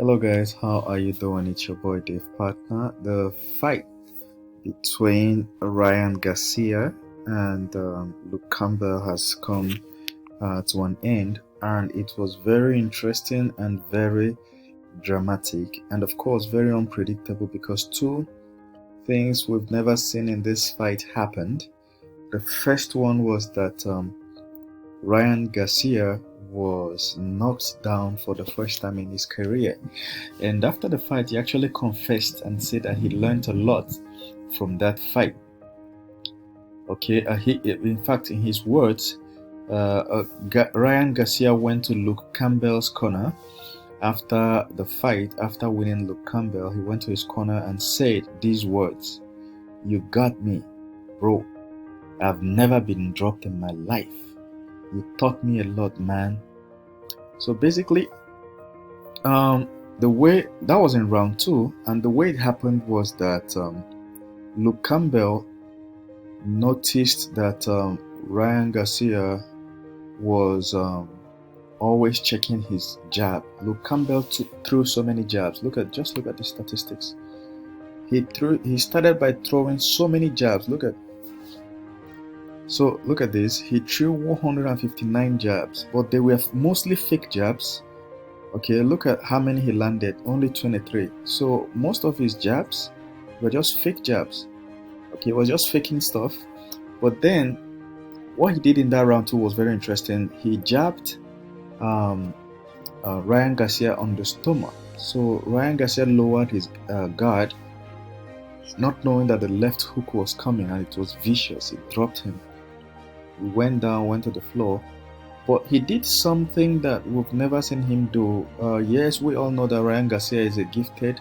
Hello guys, how are you doing? It's your boy Dave Partner. The fight between Ryan Garcia and Luke Campbell has come to an end, and it was very interesting and very dramatic, and of course very unpredictable because two things we've never seen in this fight happened. The first one was that Ryan Garcia was knocked down for the first time in his career. And after the fight, he actually confessed and said that he learned a lot from that fight. Okay, in fact, in his words, Ryan Garcia went to Luke Campbell's corner after the fight. After winning Luke Campbell, he went to his corner and said these words: "You got me, bro. I've never been dropped in my life. You taught me a lot, man." So basically, the way that was in round two, and the way it happened was that Luke Campbell noticed that Ryan Garcia was always checking his jab. Luke Campbell threw so many jabs. Look at the statistics. He started by throwing so many jabs. Look at this. He threw 159 jabs, but they were mostly fake jabs. Okay, look at how many he landed, only 23. So most of his jabs were just fake jabs. Okay, he was just faking stuff. But then what he did in that round two was very interesting. He jabbed Ryan Garcia on the stomach. So Ryan Garcia lowered his guard, not knowing that the left hook was coming, and it was vicious. It dropped him. He went down, went to the floor. But he did something that we've never seen him do. Yes, we all know that Ryan Garcia is a gifted,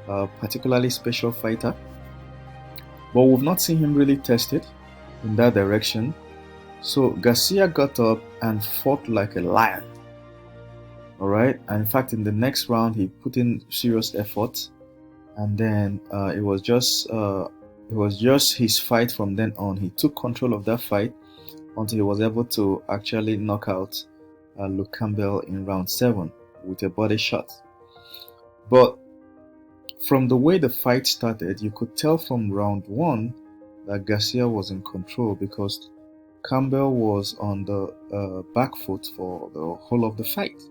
particularly special fighter. But we've not seen him really tested in that direction. So Garcia got up and fought like a lion. Alright, and in fact in the next round he put in serious effort, and then it was just his fight from then on. He took control of that fight until he was able to actually knock out Luke Campbell in round 7 with a body shot. But from the way the fight started, you could tell from round 1 that Garcia was in control because Campbell was on the back foot for the whole of the fight.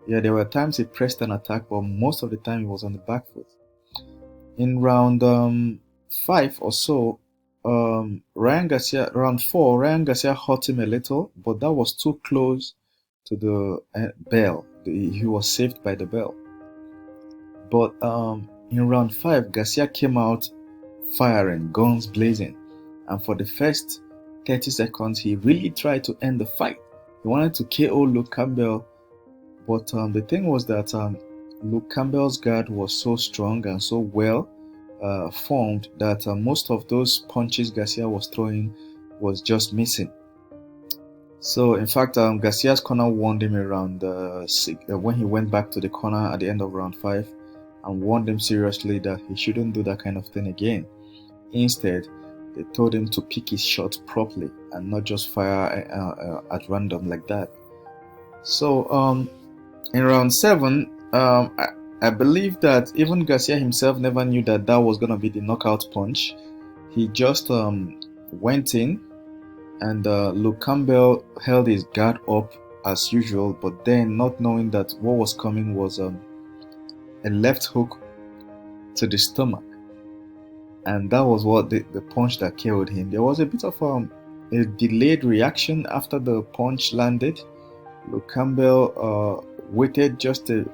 Yeah, there were times he pressed an attack, but most of the time he was on the back foot. In round 5 or so, round 4, Ryan Garcia hurt him a little, but that was too close to the bell. He was saved by the bell. But in round 5, Garcia came out firing, guns blazing, and for the first 30 seconds, he really tried to end the fight. He wanted to KO Luke Campbell, but the thing was that Luke Campbell's guard was so strong and so well formed that most of those punches Garcia was throwing was just missing. So in fact, Garcia's corner warned him around when he went back to the corner at the end of round 5 and warned him seriously that he shouldn't do that kind of thing again. Instead, they told him to pick his shot properly and not just fire at random like that. So in round 7, I believe that even Garcia himself never knew that was going to be the knockout punch. He just went in, and Luke Campbell held his guard up as usual, but then not knowing that what was coming was a left hook to the stomach. And that was what the punch that killed him. There was a bit of a delayed reaction after the punch landed. Luke Campbell waited just a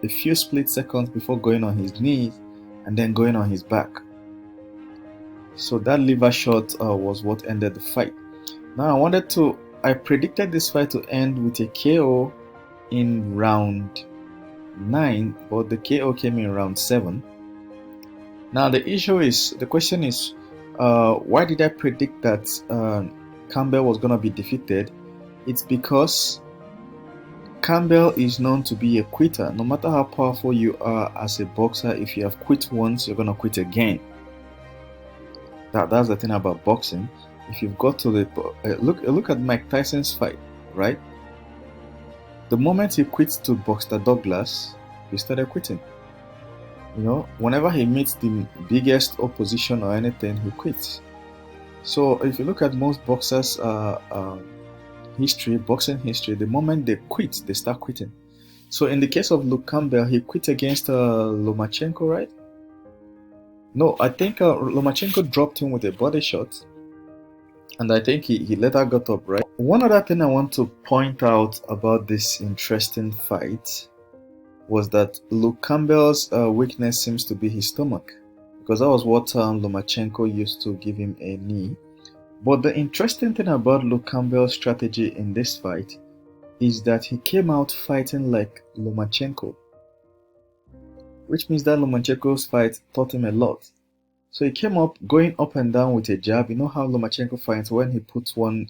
few split seconds before going on his knees and then going on his back. So that liver shot was what ended the fight. Now I predicted this fight to end with a KO in round 9, but the KO came in round 7. Now the question is, why did I predict that Campbell was going to be defeated? It's because Campbell is known to be a quitter. No matter how powerful you are as a boxer, if you have quit once, you're going to quit again. That's the thing about boxing. If you've got to the look at Mike Tyson's fight, right? The moment he quit to Buster Douglas, he started quitting. Whenever he meets the biggest opposition or anything, he quits. So if you look at most boxers' boxing history, the moment they quit, they start quitting. So in the case of Luke Campbell, he quit against Lomachenko, right? No, I think Lomachenko dropped him with a body shot, and I think he later got up, right? One other thing I want to point out about this interesting fight was that Luke Campbell's weakness seems to be his stomach, because that was what Lomachenko used to give him a knee. But the interesting thing about Luke Campbell's strategy in this fight is that he came out fighting like Lomachenko, which means that Lomachenko's fight taught him a lot. So he came up going up and down with a jab. You know how Lomachenko fights when he puts one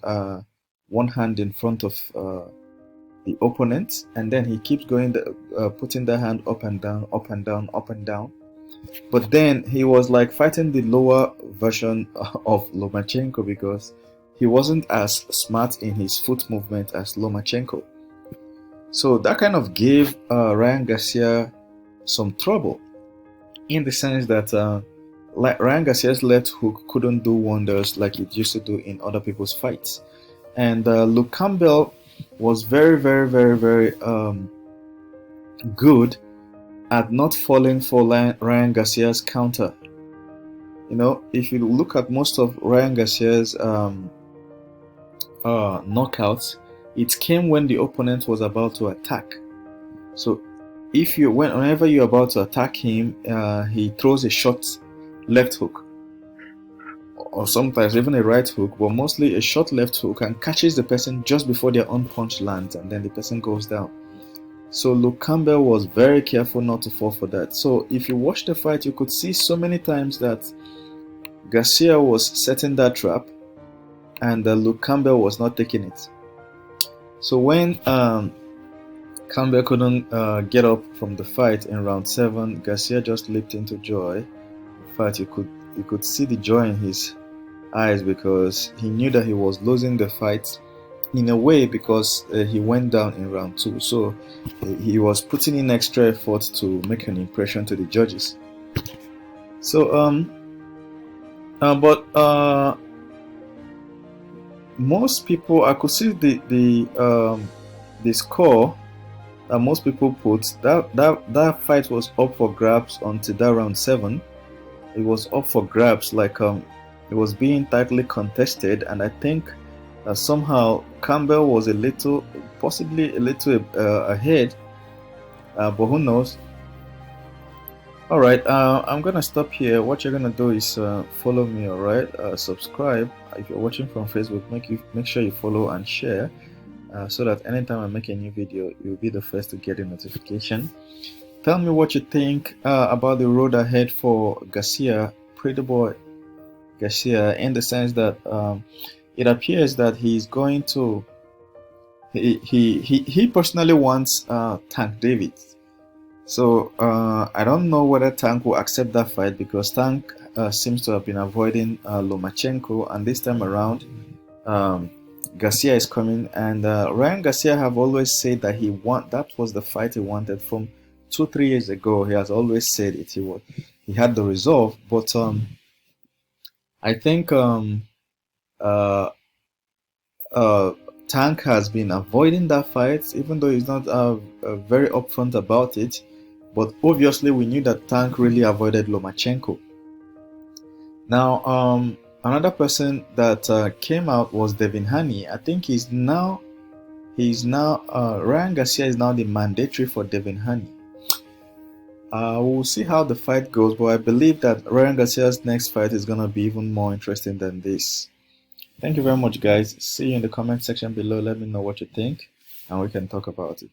hand in front of the opponent, and then he keeps going putting the hand up and down, up and down, up and down. But then he was like fighting the lower version of Lomachenko, because he wasn't as smart in his foot movement as Lomachenko. So that kind of gave Ryan Garcia some trouble, in the sense that like Ryan Garcia's left hook couldn't do wonders like it used to do in other people's fights. And Luke Campbell was very, very, very, very good at not falling for Ryan Garcia's counter. If you look at most of Ryan Garcia's knockouts, it came when the opponent was about to attack. So whenever you're about to attack him, he throws a short left hook, or sometimes even a right hook, but mostly a short left hook, and catches the person just before their own punch lands, and then the person goes down. So Luke Campbell was very careful not to fall for that. So if you watch the fight, you could see so many times that Garcia was setting that trap, and Luke Campbell was not taking it. So when Campbell couldn't get up from the fight in round 7, Garcia just leaped into joy. In fact, you could see the joy in his eyes, because he knew that he was losing the fight in a way, because he went down in round 2. So he was putting in extra effort to make an impression to the judges. So but most people, I could see the score that most people put, that fight was up for grabs until that round 7. It was up for grabs, like it was being tightly contested, and I think somehow Campbell was possibly a little ahead, but who knows. Alright, I'm gonna stop here. What you're gonna do is follow me, alright? Subscribe. If you're watching from Facebook, make sure you follow and share, so that anytime I make a new video, you'll be the first to get a notification. Tell me what you think about the road ahead for Garcia, Pretty Boy Garcia, in the sense that it appears that he's going to he personally wants Tank David. So I don't know whether Tank will accept that fight, because Tank seems to have been avoiding Lomachenko, and this time around Garcia is coming, and Ryan Garcia have always said that that was the fight he wanted from 2-3 years ago. He has always said it. He had the resolve, but I think Tank has been avoiding that fight, even though he's not very upfront about it. But obviously, we knew that Tank really avoided Lomachenko. Now, another person that came out was Devin Haney. I think Ryan Garcia is now the mandatory for Devin Haney. We'll see how the fight goes, but I believe that Ryan Garcia's next fight is going to be even more interesting than this. Thank you very much, guys. See you in the comment section below. Let me know what you think, and we can talk about it.